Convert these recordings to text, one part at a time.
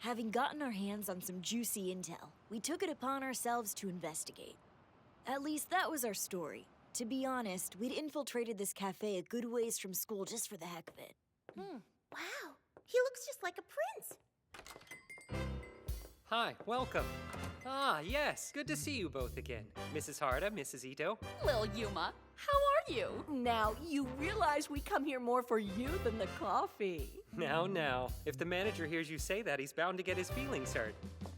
Having gotten our hands on some juicy intel, we took it upon ourselves to investigate. At least that was our story. To be honest, we'd infiltrated this cafe a good ways from school just for the heck of it. Wow, he looks just like a prince. Hi, welcome. Ah, yes, good to see you both again. Mrs. Harda, Mrs. Ito. Lil Yuma, how are you? Now, you realize we come here more for you than the coffee. Now, if the manager hears you say that, he's bound to get his feelings hurt.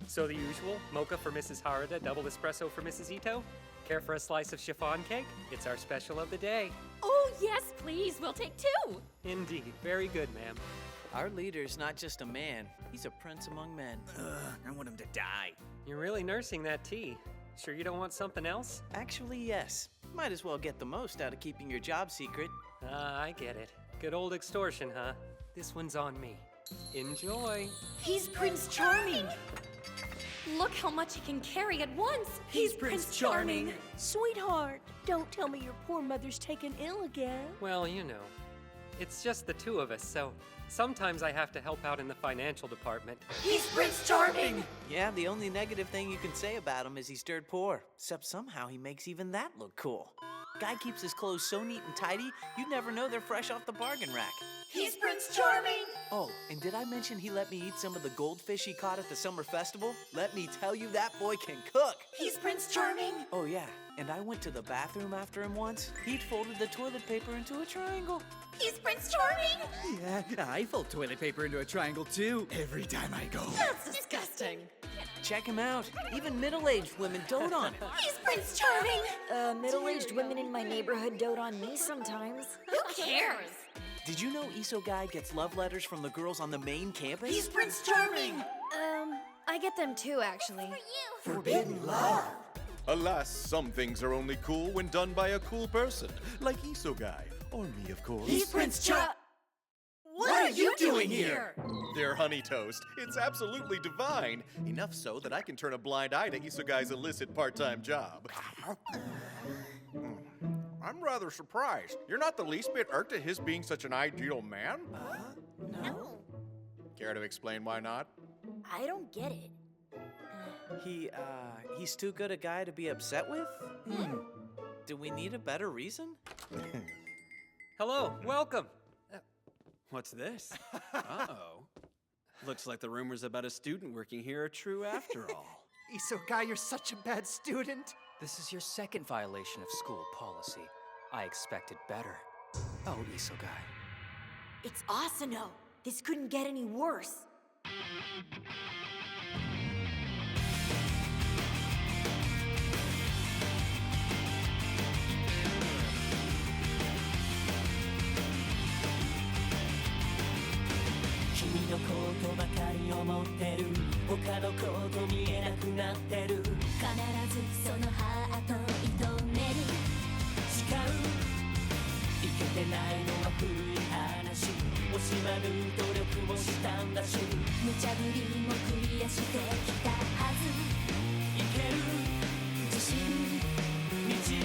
So the usual, mocha for Mrs. Harada, double espresso for Mrs. Ito? Care for a slice of chiffon cake? It's our special of the day. Oh, yes, please, we'll take two. Indeed, very good, ma'am. Our leader's not just a man, he's a prince among men. I want him to die. You're really nursing that tea. Sure you don't want something else? Actually, yes. Might as well get the most out of keeping your job secret. Ah, I get it. Good old extortion, huh? This one's on me. Enjoy. He's Prince Charming! Look how much he can carry at once. He's Prince Charming. Sweetheart, don't tell me your poor mother's taken ill again. Well, you know, it's just the two of us, so sometimes I have to help out in the financial department. He's Prince Charming! Yeah, the only negative thing you can say about him is he's dirt poor. Except somehow he makes even that look cool. Guy keeps his clothes so neat and tidy, you'd never know they're fresh off the bargain rack. He's Prince Charming! Oh, and did I mention he let me eat some of the goldfish he caught at the summer festival? Let me tell you, that boy can cook! He's Prince Charming! Oh yeah, and I went to the bathroom after him once. He'd folded the toilet paper into a triangle. He's Prince Charming! Yeah, I fold toilet paper into a triangle too, every time I go. That's disgusting. Check him out. Even middle-aged women dote on him. He's Prince Charming! Middle-aged women in my neighborhood dote on me sometimes. Who cares? Did you know Isogai gets love letters from the girls on the main campus? He's Prince Charming! I get them too, actually. Forbidden love. Alas, some things are only cool when done by a cool person, like Isogai, or me, of course. He's Prince Charming! What are you doing here? Dear Honey Toast, it's absolutely divine. Enough so that I can turn a blind eye to Isogai's illicit part-time job. I'm rather surprised. You're not the least bit irked at his being such an ideal man? No. Care to explain why not? I don't get it. He's too good a guy to be upset with? Do we need a better reason? Hello, welcome. What's this? Uh-oh. Looks like the rumors about a student working here are true after all. Isogai, you're such a bad student. This is your second violation of school policy. I expected better. Oh, Isogai. It's Asano. This couldn't get any worse. 君のことばかり思ってる他のこと見えなくなってる必ずそのハート射止める誓ういけてないのは古い話惜しまぬ努力もしたんだし無茶ぶりもクリアしてきたはずいける自信満ちる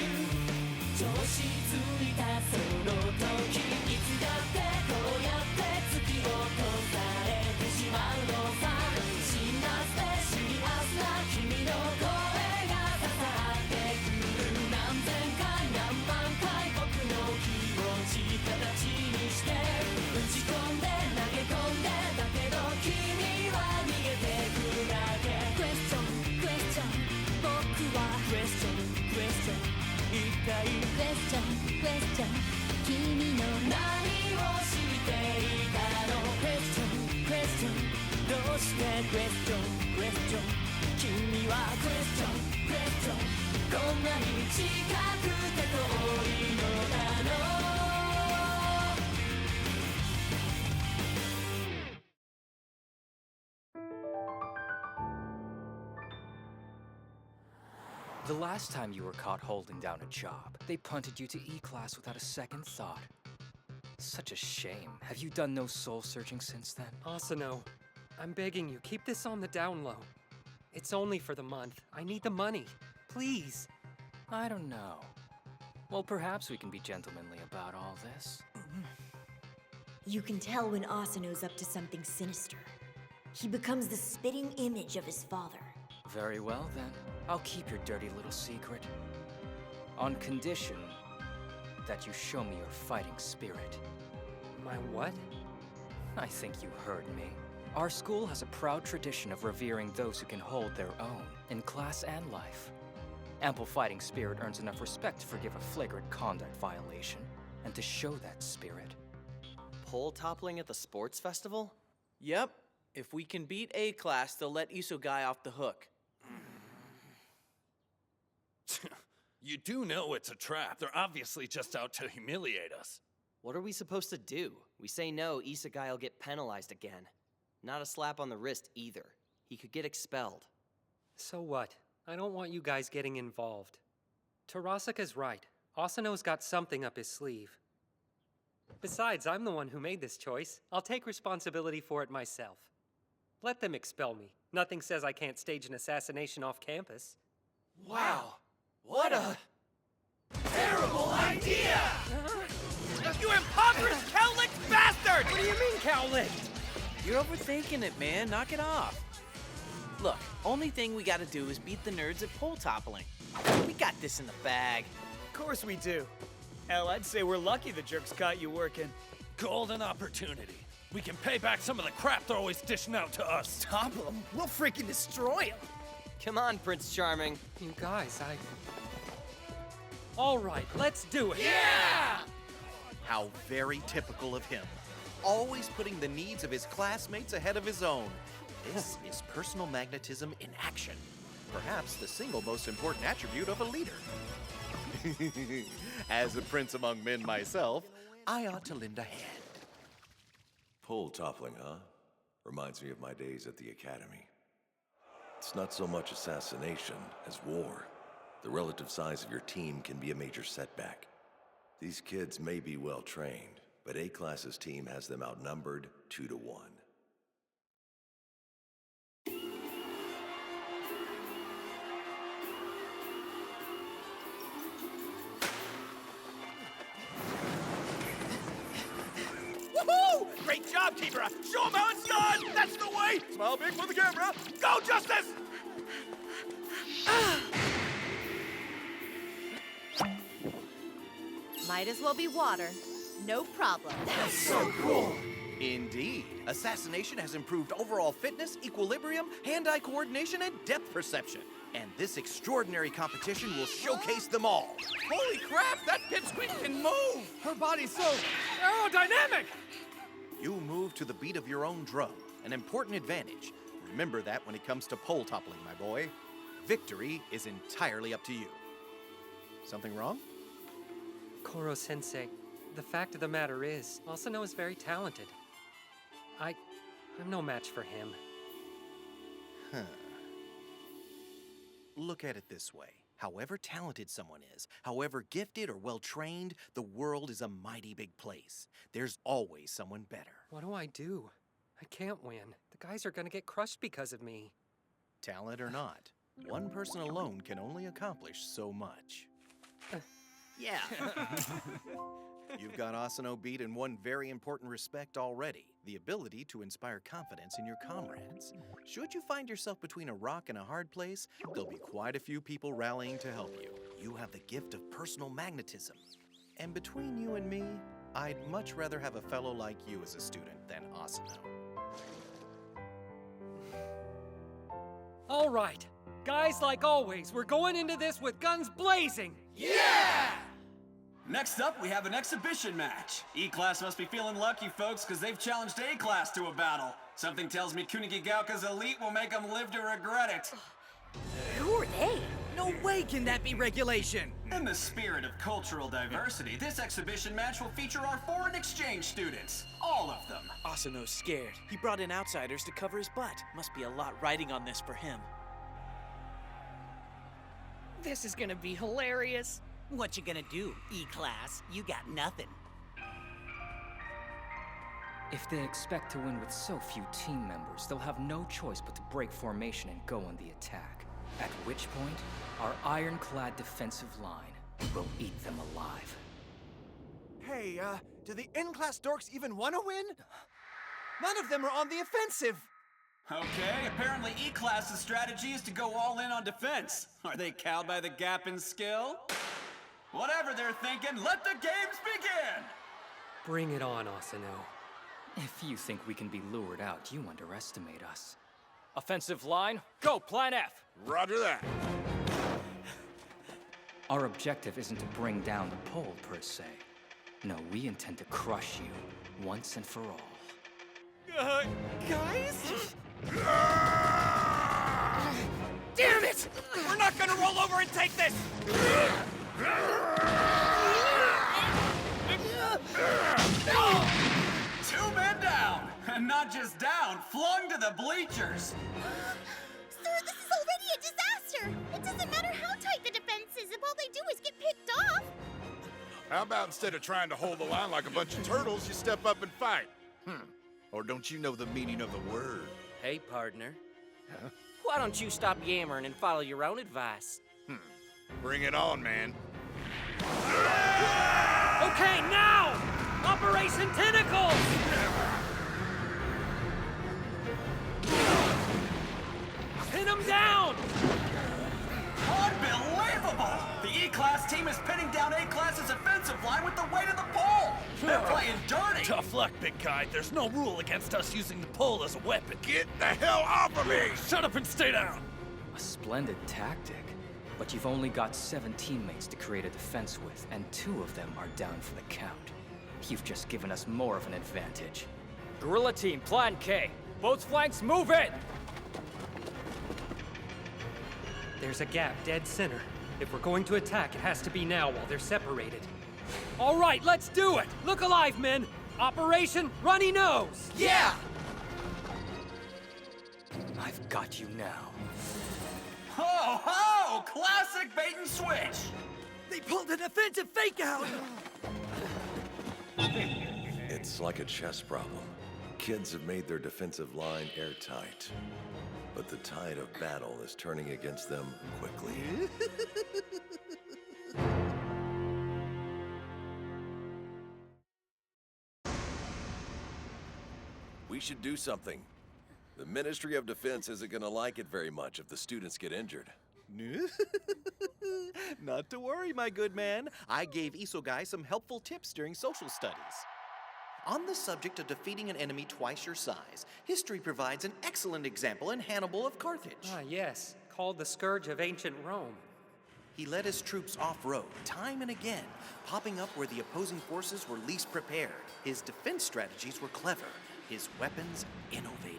調子ついたその時いつだってこうやって突き落とされてしまうのさ死んだスペシアスな君の声が刺さってくる何千回何万回僕の気持ち形にして打ち込んで投げ込んでだけど君は逃げてくるだけ Question Question 僕は Question Question 一体 Question Question 君の何をしていたの Question Question どうして Question Question 君は Question Question こんなに近くて遠いのだろう The last time you were caught holding down a job, they punted you to E-class without a second thought. Such a shame. Have you done no soul-searching since then? Asano, I'm begging you, keep this on the down low. It's only for the month. I need the money. Please. I don't know. Well, perhaps we can be gentlemanly about all this. You can tell when Asano's up to something sinister. He becomes the spitting image of his father. Very well, then. I'll keep your dirty little secret. On condition that you show me your fighting spirit. My what? I think you heard me. Our school has a proud tradition of revering those who can hold their own, in class and life. Ample fighting spirit earns enough respect to forgive a flagrant conduct violation, and to show that spirit. Pole-toppling at the sports festival? Yep. If we can beat A-class, they'll let Isogai off the hook. You do know it's a trap. They're obviously just out to humiliate us. What are we supposed to do? We say no, Isogai will get penalized again. Not a slap on the wrist either. He could get expelled. So what? I don't want you guys getting involved. Terasaka's right. Asano's got something up his sleeve. Besides, I'm the one who made this choice. I'll take responsibility for it myself. Let them expel me. Nothing says I can't stage an assassination off campus. Wow. What a terrible idea! You impoverished, cow-licked bastard! What do you mean, cow-licked? You're overthinking it, man. Knock it off. Look, only thing we gotta do is beat the nerds at pole-toppling. We got this in the bag. Of course we do. Hell, I'd say we're lucky the jerks caught you working. Golden opportunity. We can pay back some of the crap they're always dishing out to us. Topple them. We'll freaking destroy them. Come on, Prince Charming. You guys, All right, let's do it. Yeah! How very typical of him. Always putting the needs of his classmates ahead of his own. This is personal magnetism in action. Perhaps the single most important attribute of a leader. As a prince among men myself, I ought to lend a hand. Pole-toppling, huh? Reminds me of my days at the academy. It's not so much assassination as war. The relative size of your team can be a major setback. These kids may be well trained, but A-class's team has them outnumbered 2-1. Woohoo! Great job, Keeper! Show them how it's done! That's the way! Smile big for the camera! Go, Justice! Might as well be water. No problem. That's so cool! Indeed. Assassination has improved overall fitness, equilibrium, hand-eye coordination, and depth perception. And this extraordinary competition will showcase them all. Holy crap! That pipsqueak can move! Her body's so aerodynamic! You move to the beat of your own drum, an important advantage. Remember that when it comes to pole-toppling, my boy. Victory is entirely up to you. Something wrong? Koro-sensei, the fact of the matter is, Asano is very talented. I'm no match for him. Huh. Look at it this way. However talented someone is, however gifted or well-trained, the world is a mighty big place. There's always someone better. What do I do? I can't win. The guys are gonna get crushed because of me. Talent or not, one person alone can only accomplish so much. Yeah. You've got Asano beat in one very important respect already, the ability to inspire confidence in your comrades. Should you find yourself between a rock and a hard place, there'll be quite a few people rallying to help you. You have the gift of personal magnetism. And between you and me, I'd much rather have a fellow like you as a student than Asano. All right. Guys, like always, we're going into this with guns blazing. Yeah! Next up, we have an exhibition match. E-class must be feeling lucky, folks, because they've challenged A-class to a battle. Something tells me Kunigigauka's elite will make them live to regret it. Who are they? No way can that be regulation! In the spirit of cultural diversity, this exhibition match will feature our foreign exchange students. All of them. Asano's scared. He brought in outsiders to cover his butt. Must be a lot riding on this for him. This is gonna be hilarious. What you gonna do, E-class? You got nothing. If they expect to win with so few team members, they'll have no choice but to break formation and go on the attack. At which point, our ironclad defensive line will eat them alive. Hey, do the in-class dorks even want to win? None of them are on the offensive! Okay, apparently E-Class's strategy is to go all in on defense. Are they cowed by the gap in skill? Whatever they're thinking, let the games begin! Bring it on, Asano. If you think we can be lured out, you underestimate us. Offensive line, go, Plan F! Roger that. Our objective isn't to bring down the pole, per se. No, we intend to crush you, once and for all. Guys? Damn it! We're not gonna roll over and take this! Two men down! And not just down, flung to the bleachers! Sir, this is already a disaster! It doesn't matter how tight the defense is if all they do is get picked off! How about instead of trying to hold the line like a bunch of turtles, you step up and fight? Or don't you know the meaning of the word? Hey, partner. Huh? Why don't you stop yammering and follow your own advice? Bring it on, man. Okay, now! Operation Tentacles! Pin him down! Unbelievable! The E-Class team is pinning down A-Class's offensive line with the weight of the pole! They're playing dirty! Tough luck, big guy. There's no rule against us using the pole as a weapon. Get the hell off of me! Shut up and stay down! A splendid tactic. But you've only got 7 teammates to create a defense with, and 2 of them are down for the count. You've just given us more of an advantage. Guerrilla team, Plan K. Both flanks, move in! There's a gap dead center. If we're going to attack, it has to be now while they're separated. All right, let's do it! Look alive, men! Operation Runny Nose! Yeah! I've got you now. Ho ho! Classic bait and switch! They pulled an offensive fake out! It's like a chess problem. Kids have made their defensive line airtight. But the tide of battle is turning against them quickly. We should do something. The Ministry of Defense isn't gonna like it very much if the students get injured. Not to worry, my good man. I gave Isogai some helpful tips during social studies. On the subject of defeating an enemy twice your size, history provides an excellent example in Hannibal of Carthage. Ah, yes. Called the Scourge of Ancient Rome. He led his troops off-road, time and again, popping up where the opposing forces were least prepared. His defense strategies were clever, his weapons innovative.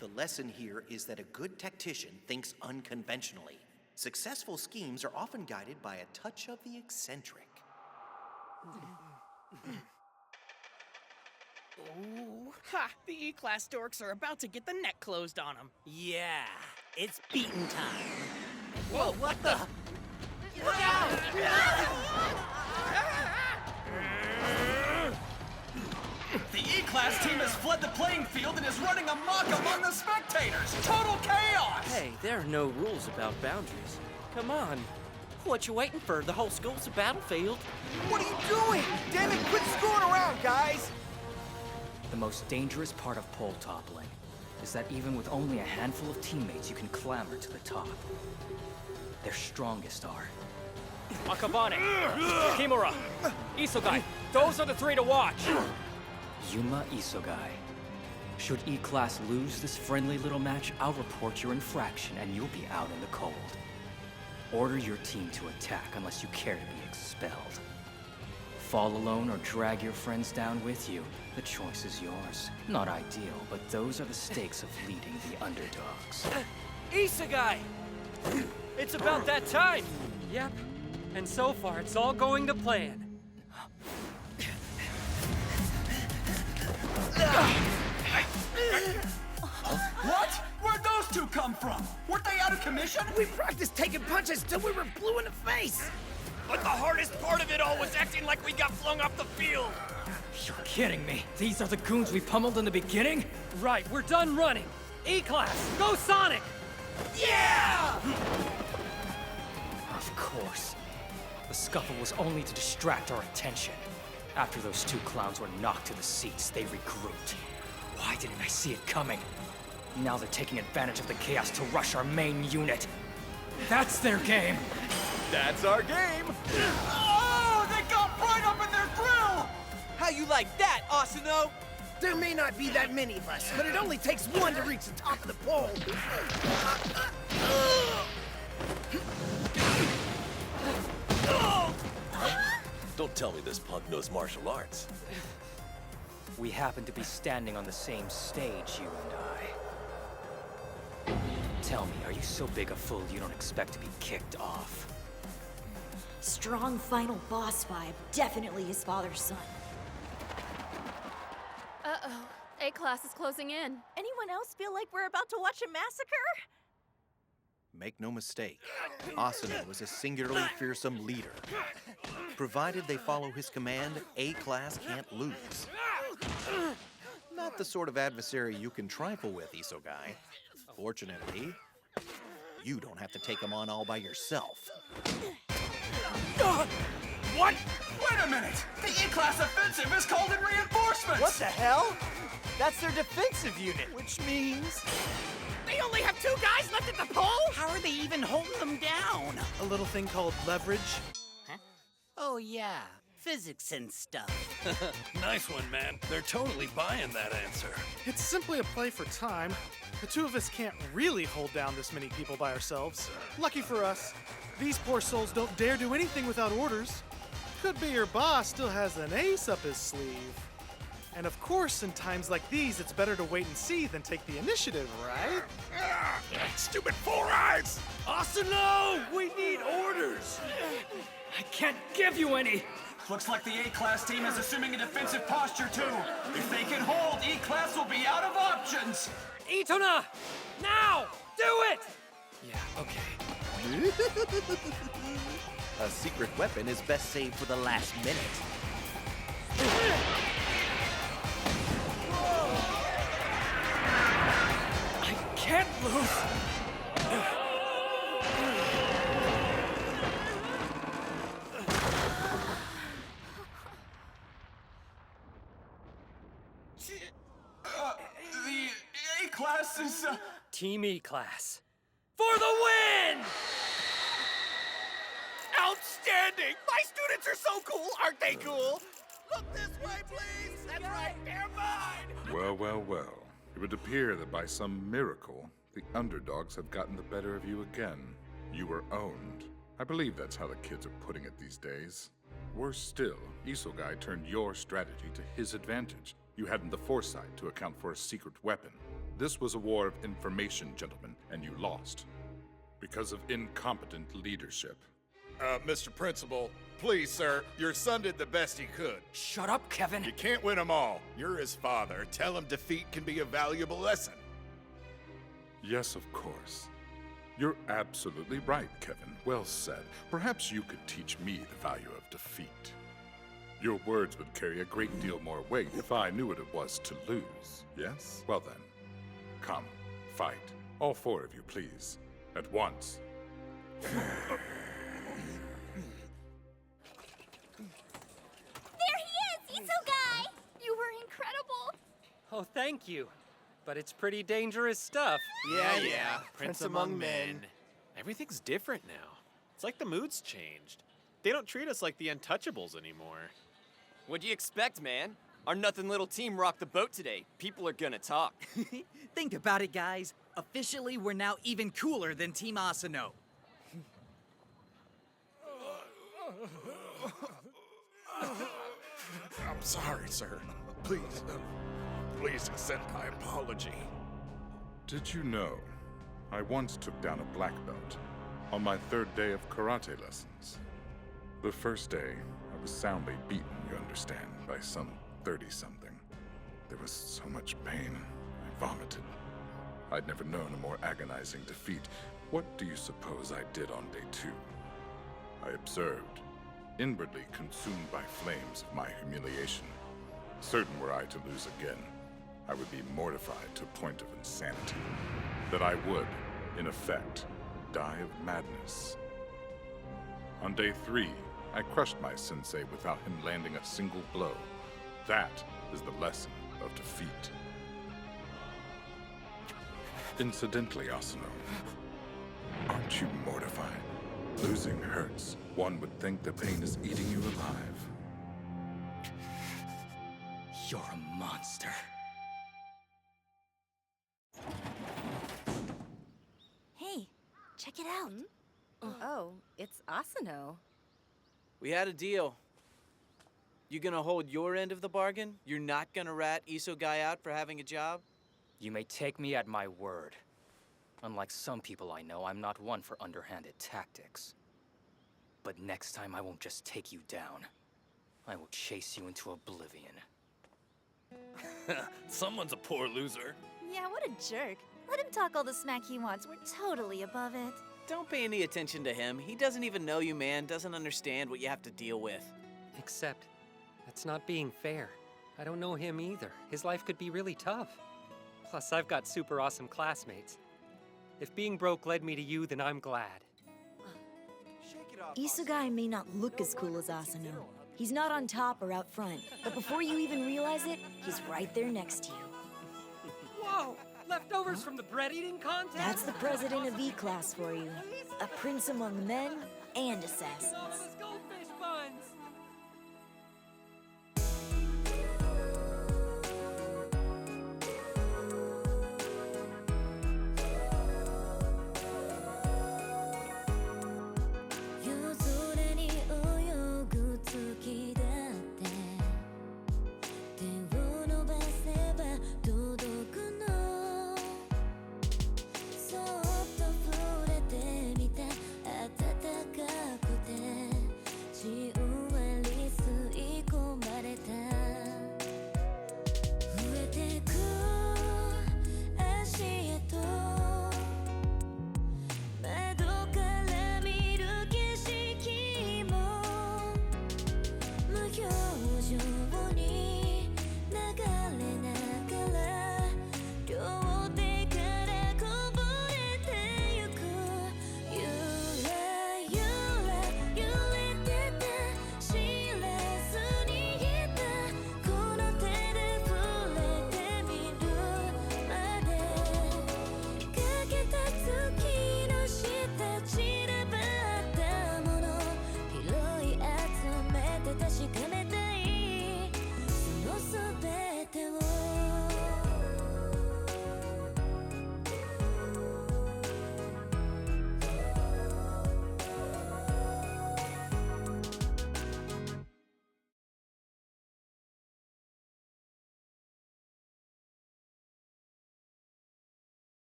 The lesson here is that a good tactician thinks unconventionally. Successful schemes are often guided by a touch of the eccentric. Oh, ha! The E-Class dorks are about to get the neck closed on them. Yeah, it's beating time. Whoa, what the? Look out! The E-Class team has fled the playing field and is running amok among the spectators! Total chaos! Hey, there are no rules about boundaries. Come on. What you waiting for? The whole school's a battlefield. What are you doing? Damn it, quit screwing around, guys! The most dangerous part of pole-toppling is that even with only a handful of teammates, you can clamber to the top. Their strongest are Akabane, Kimura, Isogai. Those are the 3 to watch. Yuma Isogai. Should E-Class lose this friendly little match, I'll report your infraction and you'll be out in the cold. Order your team to attack unless you care to be expelled. Fall alone or drag your friends down with you. The choice is yours. Not ideal, but those are the stakes of leading the underdogs. Isogai! It's about that time! Yep. And so far, it's all going to plan. What? Where'd those two come from? Weren't they out of commission? We practiced taking punches till we were blue in the face! But the hardest part of it all was acting like we got flung off the field! You're kidding me. These are the goons we pummeled in the beginning? Right, we're done running. E-Class, go Sonic! Yeah! Of course. The scuffle was only to distract our attention. After those 2 clowns were knocked to the seats, they regrouped. Why didn't I see it coming? Now they're taking advantage of the chaos to rush our main unit. That's their game! That's our game! Oh, they got right up in their grill! How you like that, Asano? There may not be that many of us, but it only takes one to reach the top of the pole. Don't tell me this punk knows martial arts. We happen to be standing on the same stage, you and I. Tell me, are you so big a fool you don't expect to be kicked off? Strong final boss vibe. Definitely his father's son. Uh-oh. A-class is closing in. Anyone else feel like we're about to watch a massacre? Make no mistake, Asano is a singularly fearsome leader. Provided they follow his command, A-class can't lose. Not the sort of adversary you can trifle with, Isogai. Fortunately, you don't have to take him on all by yourself. What? Wait a minute! The E-class offensive is called in reinforcements! What the hell? That's their defensive unit. Which means... They only have 2 guys left at the pole? How are they even holding them down? a little thing called leverage. Huh? Oh, yeah. Physics and stuff. Nice one, man. They're totally buying that answer. It's simply a play for time. The two of us can't really hold down this many people by ourselves. Lucky for us, these poor souls don't dare do anything without orders. Could be your boss still has an ace up his sleeve. And of course, in times like these, it's better to wait and see than take the initiative, right? Stupid Four Eyes! Asano! We need orders! I can't give you any! Looks like the A-class team is assuming a defensive posture, too. If they can hold, E-class will be out of options. Itona! Now! Do it! Yeah, okay. A secret weapon is best saved for the last minute. I can't lose! The A-class is, Team E-class. For the win! Outstanding! My students are so cool, aren't they cool? Look this way, please! That's right, they're mine! Well, well, well. It would appear that by some miracle, the underdogs have gotten the better of you again. You were owned. I believe that's how the kids are putting it these days. Worse still, Isogai turned your strategy to his advantage. You hadn't the foresight to account for a secret weapon. This was a war of information, gentlemen, and you lost. Because of incompetent leadership. Mr. Principal, please, sir, your son did the best he could. Shut up, Kevin! You can't win them all. You're his father. Tell him defeat can be a valuable lesson. Yes, of course. You're absolutely right, Kevin. Well said. Perhaps you could teach me the value of defeat. Your words would carry a great deal more weight if I knew what it was to lose. Yes? Well then, come, fight. All 4 of you, please. At once. There he is, Isogai! You were incredible! Oh, thank you. But it's pretty dangerous stuff. Yeah. Prince among men. Everything's different now. It's like the mood's changed. They don't treat us like the Untouchables anymore. What'd you expect, man? Our nothing little team rocked the boat today. People are gonna talk. Think about it, guys. Officially, we're now even cooler than Team Asano. I'm sorry, sir. Please accept my apology. Did you know, I once took down a black belt on my 3rd day of karate lessons. The first day, I was soundly beaten, you understand, by some 30-something. There was so much pain, I vomited. I'd never known a more agonizing defeat. What do you suppose I did on day 2? I observed, inwardly consumed by flames of my humiliation. Certain were I to lose again, I would be mortified to a point of insanity. That I would, in effect, die of madness. On day 3, I crushed my sensei without him landing a single blow. That is the lesson of defeat. Incidentally, Asano, aren't you mortified? Losing hurts. One would think the pain is eating you alive. You're a monster. Hey, check it out. Oh, it's Asano. We had a deal. You gonna hold your end of the bargain? You're not gonna rat Isogai out for having a job? You may take me at my word. Unlike some people I know, I'm not one for underhanded tactics. But next time I won't just take you down. I will chase you into oblivion. Someone's a poor loser. Yeah, what a jerk. Let him talk all the smack he wants. We're totally above it. Don't pay any attention to him. He doesn't even know you, man. Doesn't understand what you have to deal with. Except, that's not being fair. I don't know him either. His life could be really tough. Plus, I've got super awesome classmates. If being broke led me to you, then I'm glad. Isogai may not look as cool as Asano. He's not on top or out front, but before you even realize it, he's right there next to you. Whoa! Leftovers from the bread-eating contest? That's the president of E-Class for you. A prince among men and assassins.